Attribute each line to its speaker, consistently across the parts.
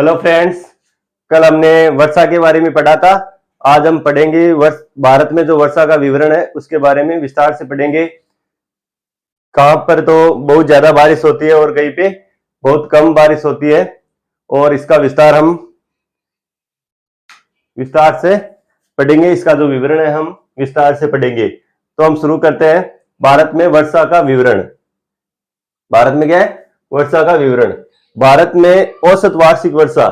Speaker 1: Hello friends, कल हमने वर्षा के बारे में पढ़ा था। आज हम पढ़ेंगे भारत में जो वर्षा का विवरण है उसके बारे में विस्तार से पढ़ेंगे। कहां पर तो बहुत ज्यादा बारिश होती है और कहीं पे बहुत कम बारिश होती है, और इसका विस्तार हम विस्तार से पढ़ेंगे। इसका जो विवरण है हम विस्तार से पढ़ेंगे। तो हम शुरू करते हैं। भारत में वर्षा का विवरण। भारत में क्या है? वर्षा का विवरण। भारत में औसत वार्षिक वर्षा,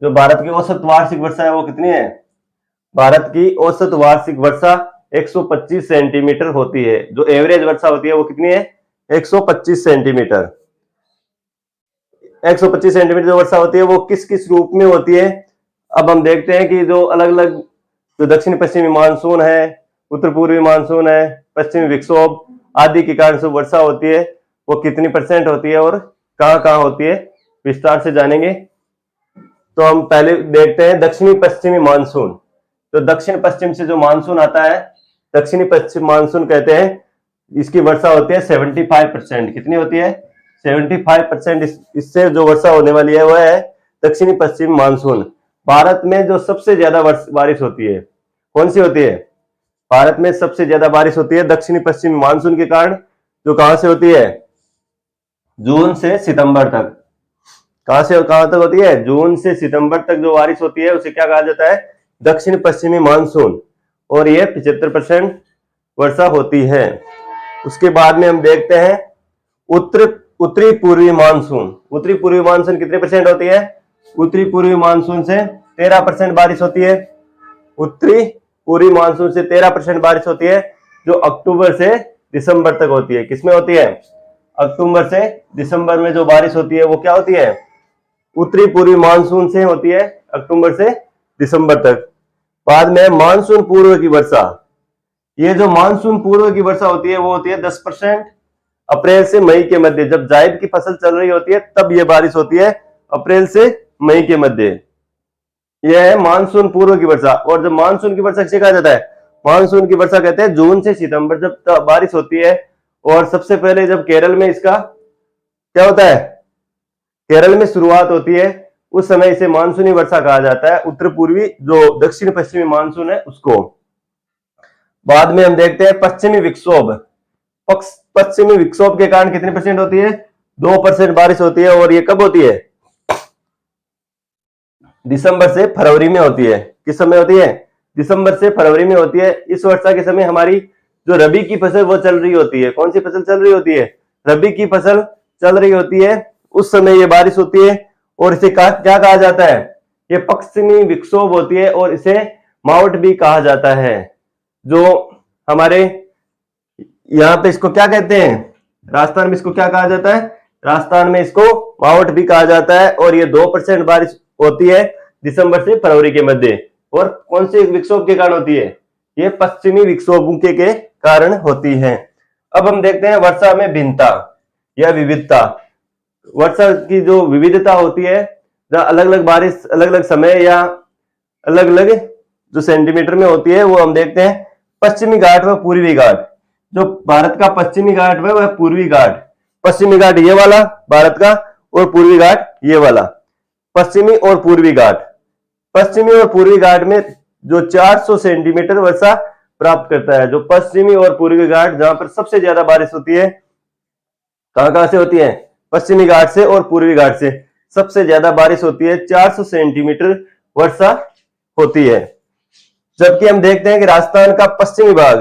Speaker 1: जो भारत की औसत वार्षिक वर्षा है वो कितनी है? भारत की औसत वार्षिक वर्षा 125 सेंटीमीटर होती है। जो एवरेज वर्षा होती है वो कितनी है? 125 सेंटीमीटर। 125 सेंटीमीटर जो वर्षा होती है वो किस किस रूप में होती है? अब हम देखते हैं कि जो अलग अलग जो दक्षिण पश्चिमी मानसून है, उत्तर पूर्वी मानसून है, पश्चिमी विक्षोभ आदि के कारण जो वर्षा होती है वो कितनी परसेंट होती है और कहां कहां होती है, विस्तार से जानेंगे। तो हम पहले देखते हैं दक्षिणी पश्चिमी मानसून। तो दक्षिण पश्चिम से जो मानसून आता है, दक्षिणी पश्चिम मानसून कहते हैं। इसकी वर्षा होती है 75%। कितनी होती है? 75%। इससे जो वर्षा होने वाली है वह है दक्षिणी पश्चिम मानसून। भारत में जो सबसे ज्यादा बारिश होती है कौन सी होती है? भारत में सबसे ज्यादा बारिश होती है दक्षिणी पश्चिमी मानसून के कारण। जो कहां से होती है? जून से सितंबर तक। कहां से कहां तक होती है? जून से सितंबर तक जो बारिश होती है उसे क्या कहा जाता है? दक्षिण पश्चिमी मानसून। और यह 75% वर्षा होती है। उसके बाद में हम देखते हैं उत्तरी पूर्वी मानसून। उत्तरी पूर्वी मानसून कितने परसेंट होती है? उत्तरी पूर्वी मानसून से 13% बारिश होती है। उत्तरी पूर्वी मानसून से 13% बारिश होती है, जो अक्टूबर से दिसंबर तक होती है। किसमें होती है? अक्टूबर से दिसंबर में जो बारिश होती है वो क्या होती है? उत्तरी पूर्वी मानसून से होती है, अक्टूबर से दिसंबर तक। बाद में मानसून पूर्व की वर्षा। ये जो मानसून पूर्व की वर्षा होती है वो होती है 10%। अप्रैल से मई के मध्य, जब जायद की फसल चल रही होती है तब ये बारिश होती है, अप्रैल से मई के मध्य। यह है मानसून पूर्व की वर्षा। और जब मानसून की वर्षा किसे कहा जाता है? मानसून की वर्षा कहते हैं जून से सितंबर, जब बारिश होती है। और सबसे पहले जब केरल में इसका क्या होता है? केरल में शुरुआत होती है, उस समय इसे मानसूनी वर्षा कहा जाता है। उत्तर पूर्वी जो दक्षिण पश्चिमी मानसून है उसको। बाद में हम देखते हैं पश्चिमी विक्षोभ। पश्चिमी विक्षोभ के कारण कितनी परसेंट होती है? 2% बारिश होती है। और ये कब होती है? दिसंबर से फरवरी में होती है। किस समय होती है? दिसंबर से फरवरी में होती है। इस वर्षा के समय हमारी जो रबी की फसल वो चल रही होती है। कौन सी फसल चल रही होती है? रबी की फसल चल रही होती है, उस समय ये बारिश होती है। और इसे क्या कहा जाता है? ये पश्चिमी विक्षोभ होती है और इसे मावठ भी कहा जाता है। जो हमारे यहाँ पे इसको क्या कहते हैं? राजस्थान में इसको क्या कहा जाता है? राजस्थान में इसको मावठ भी कहा जाता है। और ये 2% बारिश होती है दिसंबर से फरवरी के मध्य। और कौन से विक्षोभ के कारण होती है? ये पश्चिमी विक्षोभ के कारण होती है। अब हम देखते हैं वर्षा में भिन्नता या विविधता। वर्षा की जो विविधता होती है, जहाँ अलग अलग बारिश अलग अलग समय या अलग अलग जो सेंटीमीटर में होती है, वो हम देखते हैं पश्चिमी घाट व पूर्वी घाट। जो भारत का पश्चिमी घाट है वह पूर्वी घाट। पश्चिमी घाट ये वाला भारत का, और पूर्वी घाट ये वाला। पश्चिमी और पूर्वी घाट। पश्चिमी और पूर्वी घाट में जो 400 सेंटीमीटर वर्षा प्राप्त करता है। जो पश्चिमी और पूर्वी घाट जहां पर सबसे ज्यादा बारिश होती है, कहां से होती है? पश्चिमी घाट से और पूर्वी घाट से सबसे ज्यादा बारिश होती है। 400 सेंटीमीटर वर्षा होती है। जबकि हम देखते हैं कि राजस्थान का पश्चिमी भाग,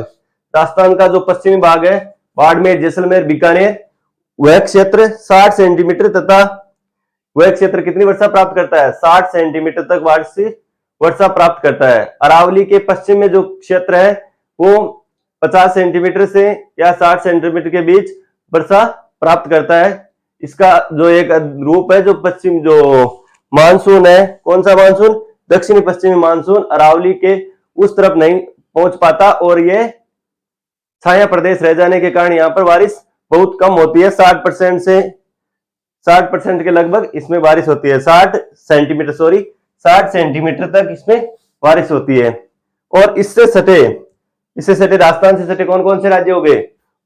Speaker 1: राजस्थान का जो पश्चिमी भाग है, बाड़मेर, जैसलमेर, बीकानेर, वह क्षेत्र 60 सेंटीमीटर तथा वह क्षेत्र कितनी वर्षा प्राप्त करता है? 60 सेंटीमीटर तक वार्षिक वर्षा प्राप्त करता है। अरावली के पश्चिम में जो क्षेत्र है वो 50 सेंटीमीटर से या 60 सेंटीमीटर के बीच वर्षा प्राप्त करता है। इसका जो एक रूप है, जो पश्चिम जो मानसून है, कौन सा मानसून? दक्षिणी पश्चिमी मानसून अरावली के उस तरफ नहीं पहुंच पाता, और ये छाया प्रदेश रह जाने के कारण यहाँ पर बारिश बहुत कम होती है। 60% के लगभग इसमें बारिश होती है। 60 सेंटीमीटर तक इसमें बारिश होती है। और इससे सटे राजस्थान से सटे कौन कौन से राज्य हो गए?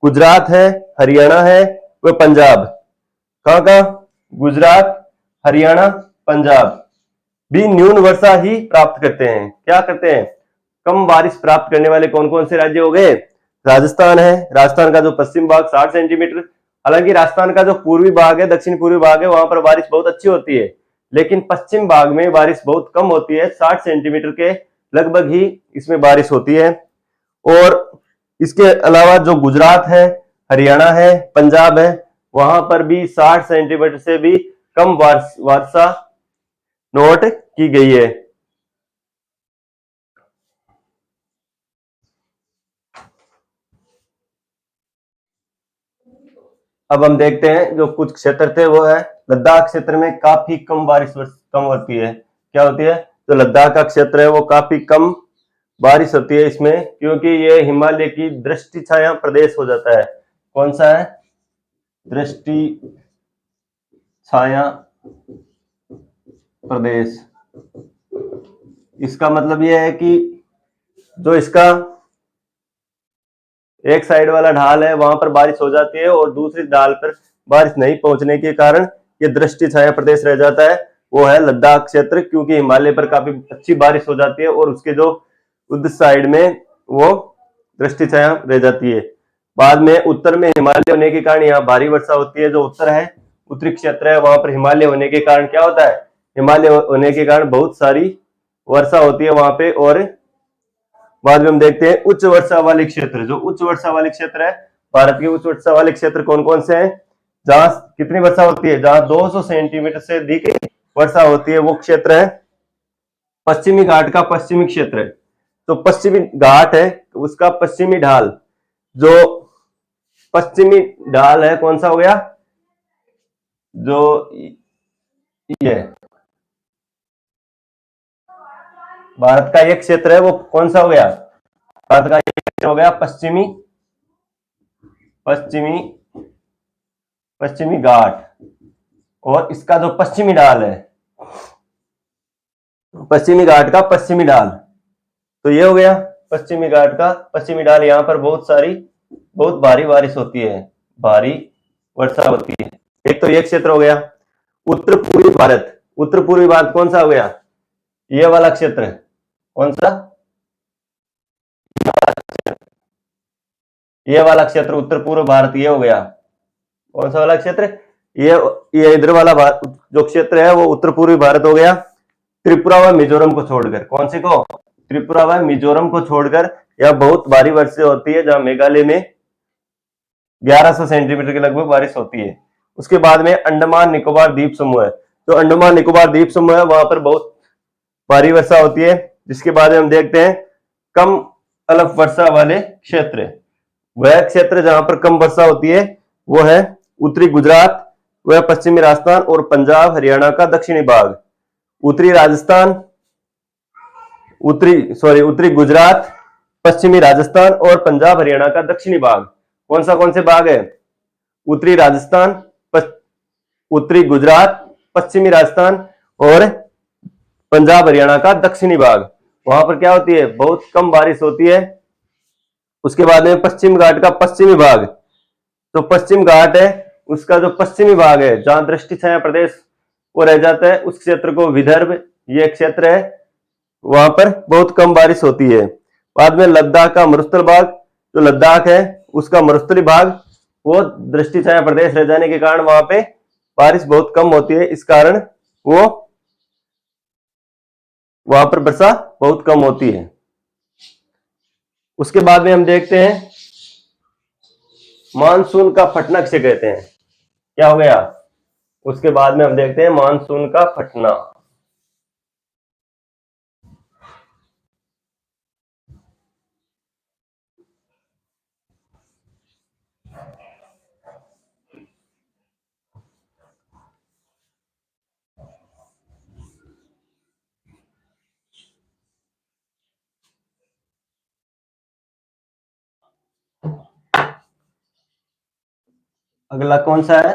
Speaker 1: गुजरात है, हरियाणा है, व पंजाब। कहां का? गुजरात, हरियाणा पंजाब भी न्यून वर्षा ही प्राप्त करते हैं। क्या करते हैं? कम बारिश प्राप्त करने वाले कौन कौन से राज्य हो गए? राजस्थान है, राजस्थान का जो पश्चिम भाग 60 सेंटीमीटर, हालांकि राजस्थान का जो पूर्वी भाग है, दक्षिण पूर्वी भाग है, वहां पर बारिश बहुत अच्छी होती है, लेकिन पश्चिम भाग में बारिश बहुत कम होती है, 60 सेंटीमीटर के लगभग ही इसमें बारिश होती है। और इसके अलावा जो गुजरात है, हरियाणा है, पंजाब है, वहां पर भी 60 सेंटीमीटर से भी कम वर्षा नोट की गई है। अब हम देखते हैं जो कुछ क्षेत्र थे, वो है लद्दाख क्षेत्र में काफी कम बारिश कम होती है। क्या होती है? जो लद्दाख का क्षेत्र है वो काफी कम बारिश होती है इसमें, क्योंकि ये हिमालय की दृष्टि छाया प्रदेश हो जाता है। कौन सा है? दृष्टि छाया प्रदेश। इसका मतलब यह है कि जो इसका एक साइड वाला ढाल है वहां पर बारिश हो जाती है और दूसरी ढाल पर बारिश नहीं पहुंचने के कारण ये दृष्टि छाया प्रदेश रह जाता है, वो है लद्दाख क्षेत्र, क्योंकि हिमालय पर काफी अच्छी बारिश हो जाती है और उसके जो उस साइड में वो दृष्टि छाया रह जाती है। बाद में उत्तर में हिमालय होने के कारण यहाँ भारी वर्षा होती है। जो उत्तर है, उत्तरी क्षेत्र है, वहां पर हिमालय होने के कारण क्या होता है? हिमालय होने के कारण बहुत सारी वर्षा होती है वहां पे। और बाद में हम देखते हैं उच्च वर्षा वाले क्षेत्र। जो उच्च वर्षा वाले क्षेत्र है, भारत के उच्च वर्षा वाले क्षेत्र कौन कौन से हैं? जहां कितनी वर्षा होती है? जहां 200 सेंटीमीटर से अधिक वर्षा होती है, वो क्षेत्र है पश्चिमी घाट का पश्चिमी क्षेत्र है। तो पश्चिमी घाट है, उसका पश्चिमी ढाल, जो पश्चिमी ढाल है, कौन सा हो गया? जो ये भारत का एक क्षेत्र है, वो कौन सा हो गया? भारत का एक क्षेत्र हो गया पश्चिमी पश्चिमी पश्चिमी घाट। और इसका जो पश्चिमी ढाल है, पश्चिमी घाट का पश्चिमी ढाल, तो ये हो गया पश्चिमी घाट का पश्चिमी ढाल। यहाँ पर बहुत भारी बारिश होती है, भारी वर्षा होती है। एक तो ये क्षेत्र हो गया। उत्तर पूर्वी भारत, उत्तर पूर्वी भारत कौन सा हो गया? ये वाला क्षेत्र। कौन सा? ये वाला क्षेत्र उत्तर पूर्व भारत, ये हो गया। कौन सा वाला क्षेत्र? ये इधर वाला जो क्षेत्र है वो उत्तर पूर्वी भारत हो गया, त्रिपुरा व मिजोरम को छोड़कर। कौन से को? त्रिपुरा व मिजोरम को छोड़कर यह बहुत भारी वर्षा होती है, जहां मेघालय में 1100 सेंटीमीटर के लगभग बारिश होती है। उसके बाद में अंडमान निकोबार द्वीप समूह है। जो अंडमान निकोबार द्वीप समूह है, वहां पर बहुत भारी वर्षा होती है। जिसके बाद में हम देखते हैं कम अलप वर्षा वाले क्षेत्र। वह क्षेत्र जहां पर कम वर्षा होती है वो है उत्तरी गुजरात, वह पश्चिमी राजस्थान और पंजाब हरियाणा का दक्षिणी भाग। उत्तरी राजस्थान, उत्तरी गुजरात, पश्चिमी राजस्थान और पंजाब हरियाणा का दक्षिणी भाग। कौन से भाग है? उत्तरी राजस्थान, उत्तरी गुजरात, पश्चिमी राजस्थान और पंजाब हरियाणा का दक्षिणी भाग। वहां पर क्या होती है? बहुत कम बारिश होती है। उसके बाद में पश्चिम घाट का पश्चिमी भाग, तो पश्चिम घाट है, उसका जो पश्चिमी भाग है जहां दृष्टि छाया प्रदेश वो रह जाता है, उस क्षेत्र को विदर्भ ये क्षेत्र है, वहां पर बहुत कम बारिश होती है। बाद में लद्दाख का मरुस्थल भाग, जो लद्दाख है उसका मरुस्थली भाग, वो दृष्टि छाया प्रदेश रह जाने के कारण वहां पे बारिश बहुत कम होती है, इस कारण वो वहां पर वर्षा बहुत कम होती है। उसके बाद में हम देखते हैं मानसून का फटना किसे कहते हैं? क्या हो गया? उसके बाद में हम देखते हैं मानसून का फटना। अगला कौन सा है?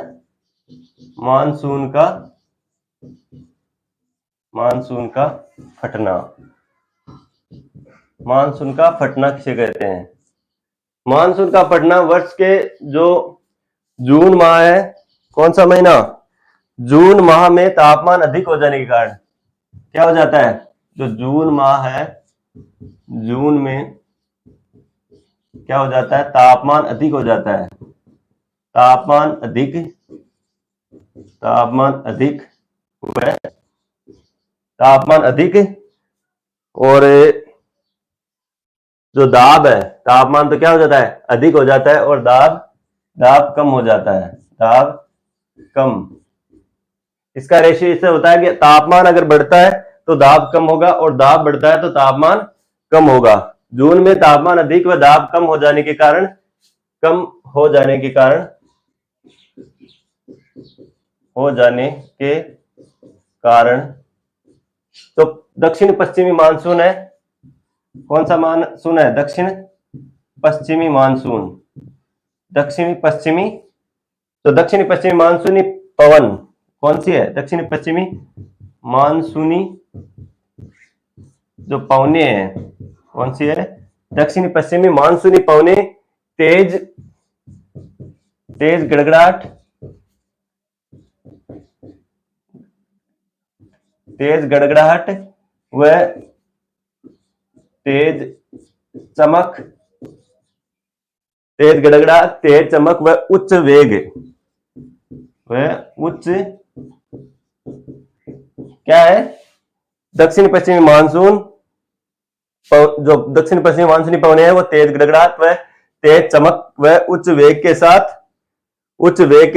Speaker 1: मानसून का फटना। मानसून का फटना किसे कहते हैं? मानसून का फटना वर्ष के जो जून माह है, कौन सा महीना? जून माह में तापमान अधिक हो जाने के कारण क्या हो जाता है? जो जून माह है, जून में क्या हो जाता है? तापमान अधिक हो जाता है। तापमान अधिक हुआ, तापमान अधिक, और जो दाब है, तापमान तो क्या हो जाता है? अधिक हो जाता है, और दाब कम हो जाता है। दाब कम, इसका रेशियो इससे होता है कि तापमान अगर बढ़ता है तो दाब कम होगा, और दाब बढ़ता है तो तापमान कम होगा। जून में तापमान अधिक व दाब कम हो जाने के कारण तो दक्षिण पश्चिमी मानसून है। कौन सा मानसून है? दक्षिण पश्चिमी मानसून। दक्षिणी पश्चिमी मानसूनी पवन कौन सी है? दक्षिणी पश्चिमी मानसूनी जो पवने हैं, कौन सी है? दक्षिणी पश्चिमी मानसूनी पवने तेज गड़गड़ाहट, व तेज चमक व उच्च वेग, क्या है? दक्षिण पश्चिमी मानसून, जो दक्षिण पश्चिमी मानसूनी पवने हैं वो तेज गड़गड़ाहट व तेज चमक व उच्च वेग के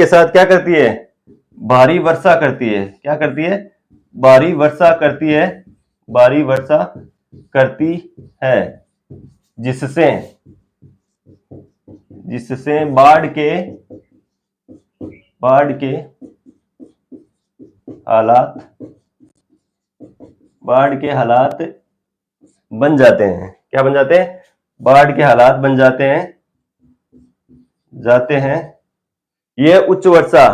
Speaker 1: साथ क्या करती है? भारी वर्षा करती है। क्या करती है? भारी वर्षा करती है, जिससे बाढ़ के हालात बन जाते हैं। क्या बन जाते हैं? बाढ़ के हालात बन जाते हैं। ये उच्च वर्षा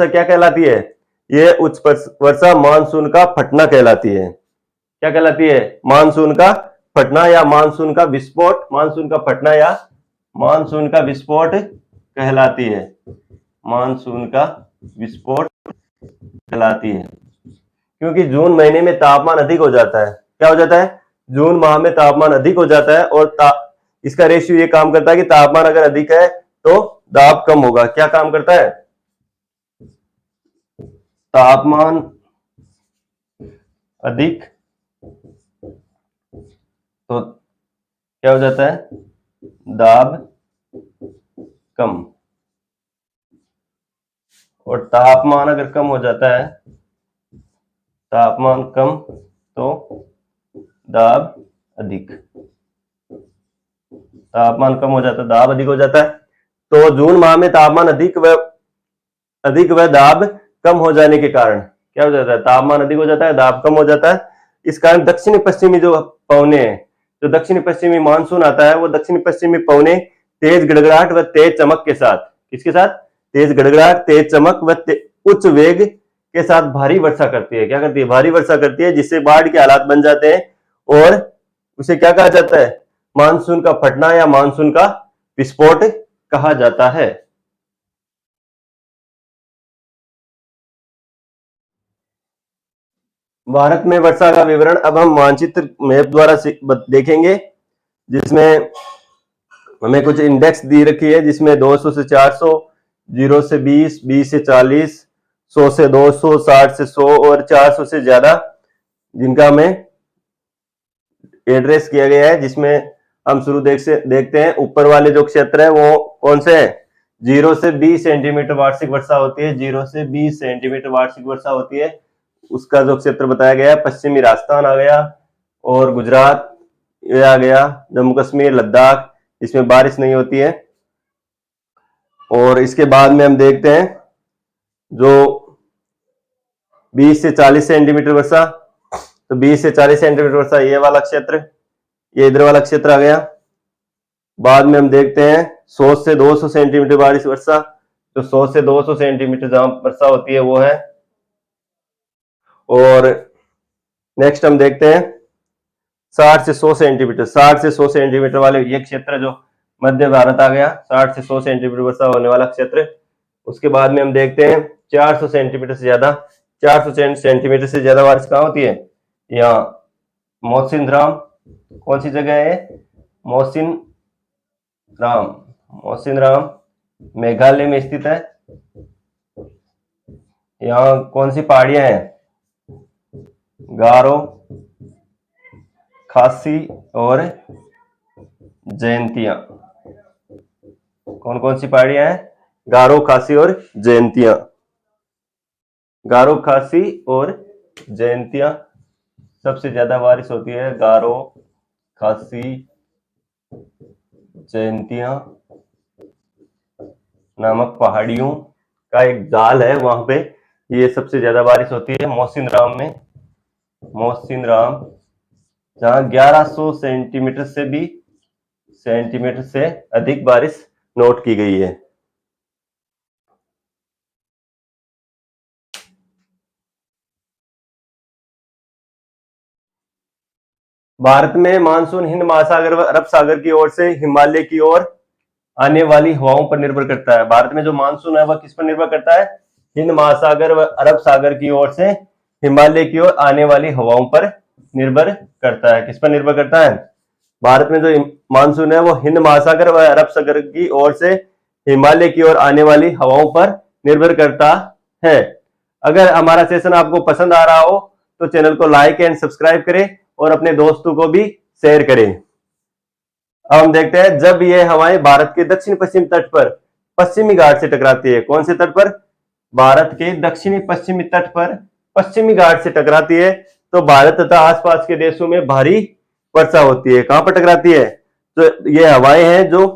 Speaker 1: क्या कहलाती है? ये उच्च वर्षा मानसून का फटना कहलाती है। क्या कहलाती है? मानसून का फटना या मानसून का विस्फोट, मानसून का फटना या मानसून का विस्फोट कहलाती है। मानसून का विस्फोट कहलाती है, क्योंकि जून महीने में तापमान अधिक हो जाता है। क्या हो जाता है? जून माह में तापमान अधिक हो जाता है, और इसका रेशियो ये काम करता है कि तापमान अगर अधिक है तो दाब कम होगा। क्या काम करता है? तापमान अधिक तो क्या हो जाता है? दाब कम, और तापमान अगर कम हो जाता है, तापमान कम तो दाब अधिक। तापमान कम हो जाता है, दाब अधिक हो जाता है। तो जून माह में तापमान अधिक व दाब कम हो जाने के कारण क्या हो जाता है? तापमान अधिक हो जाता है, दाब कम हो जाता है। इस कारण दक्षिणी पश्चिमी जो पवने हैं, जो दक्षिणी पश्चिमी मानसून आता है, वो दक्षिणी पश्चिमी पवने तेज गड़गड़ाहट व तेज चमक के साथ, किसके साथ? तेज गड़गड़ाहट, तेज चमक व उच्च वेग के साथ भारी वर्षा करती है। क्या करती है? भारी वर्षा करती है, जिससे बाढ़ के हालात बन जाते हैं, और उसे क्या कहा जाता है? मानसून का फटना या मानसून का विस्फोट कहा जाता है। भारत में वर्षा का विवरण अब हम मानचित्र मैप द्वारा देखेंगे, जिसमें हमें कुछ इंडेक्स दी रखी है, जिसमें 200 से 400, 0 से 20, 20 से 40, 100 से 200, 60 से 100 और 400 से ज्यादा, जिनका हमें एड्रेस किया गया है। जिसमें हम शुरू देखते हैं, ऊपर वाले जो क्षेत्र है वो कौन से हैं? 0 से 20 सेंटीमीटर वार्षिक वर्षा होती है। 0 से 20 सेंटीमीटर वार्षिक वर्षा होती है, उसका जो क्षेत्र बताया गया है, पश्चिमी राजस्थान आ गया, और गुजरात ये आ गया, जम्मू कश्मीर, लद्दाख, इसमें बारिश नहीं होती है। और इसके बाद में हम देखते हैं जो 20 से 40 सेंटीमीटर वर्षा, तो 20 से 40 सेंटीमीटर वर्षा ये वाला क्षेत्र, ये इधर वाला क्षेत्र आ गया। बाद में हम देखते हैं 100 से 200 सेंटीमीटर बारिश वर्षा, तो 100 से 200 सेंटीमीटर जहां वर्षा होती है वो है। और नेक्स्ट हम देखते हैं 60 से 100 सेंटीमीटर, 60 से 100 सेंटीमीटर वाले ये क्षेत्र जो मध्य भारत आ गया, 60 से 100 सेंटीमीटर वर्षा होने वाला क्षेत्र। उसके बाद में हम देखते हैं 400 सेंटीमीटर से ज्यादा, 400 सेंटीमीटर से ज्यादा बारिश कहाँ होती है? यहाँ मौसिनराम, कौन सी जगह है? मौसिनराम, मौसिनराम मेघालय में स्थित है। यहाँ कौन सी पहाड़ियां हैं? गारो, खासी और जयंतिया। कौन कौन सी पहाड़ियां हैं? गारो, खासी और जयंतिया। गारो, खासी और जयंतिया सबसे ज्यादा बारिश होती है। गारो, खासी, जयंतिया नामक पहाड़ियों का एक जाल है, वहां पे ये सबसे ज्यादा बारिश होती है। मौसिनराम में, मौसिनराम जहां 1100 सेंटीमीटर से अधिक बारिश नोट की गई है। भारत में मानसून हिंद महासागर व अरब सागर की ओर से हिमालय की ओर आने वाली हवाओं पर निर्भर करता है। भारत में जो मानसून है वह किस पर निर्भर करता है? हिंद महासागर व अरब सागर की ओर से हिमालय की ओर आने वाली हवाओं पर निर्भर करता है। किस पर निर्भर करता है? भारत में जो मानसून है वो हिंद महासागर व अरब सागर की ओर से हिमालय की ओर आने वाली हवाओं पर निर्भर करता है। अगर हमारा सेशन आपको पसंद आ रहा हो तो चैनल को लाइक एंड सब्सक्राइब करें और अपने दोस्तों को भी शेयर करें। अब हम देखते हैं, जब ये हवाएं भारत के दक्षिण पश्चिम तट पर पश्चिमी घाट से टकराती है। कौन से तट पर? भारत के दक्षिणी पश्चिमी तट पर पश्चिमी घाट से टकराती है तो भारत तथा आसपास के देशों में भारी वर्षा होती है। कहां पर टकराती है? तो ये हवाएं हैं जो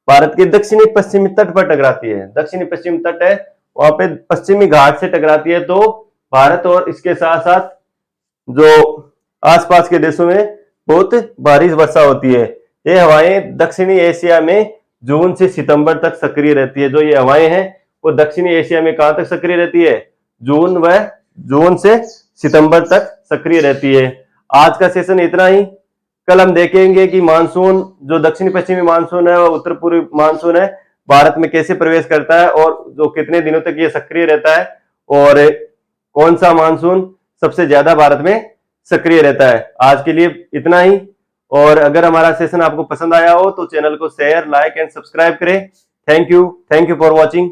Speaker 1: भारत के दक्षिणी पश्चिमी तट पर टकराती है। दक्षिणी पश्चिम तट है, वहां पे पश्चिमी घाट से टकराती है तो भारत और इसके साथ साथ जो आसपास के देशों में बहुत भारी वर्षा होती है। ये हवाएं दक्षिणी एशिया में जून से सितंबर तक सक्रिय रहती है। जो ये हवाएं हैं वो दक्षिणी एशिया में कहां तक सक्रिय रहती है? जून से सितंबर तक सक्रिय रहती है। आज का सेशन इतना ही। कल हम देखेंगे कि मानसून जो दक्षिणी पश्चिमी मानसून है और उत्तर पूर्वी मानसून है भारत में कैसे प्रवेश करता है और जो कितने दिनों तक ये सक्रिय रहता है और कौन सा मानसून सबसे ज्यादा भारत में सक्रिय रहता है। आज के लिए इतना ही। और अगर हमारा सेशन आपको पसंद आया हो तो चैनल को शेयर, लाइक एंड सब्सक्राइब करें। Thank you for watching.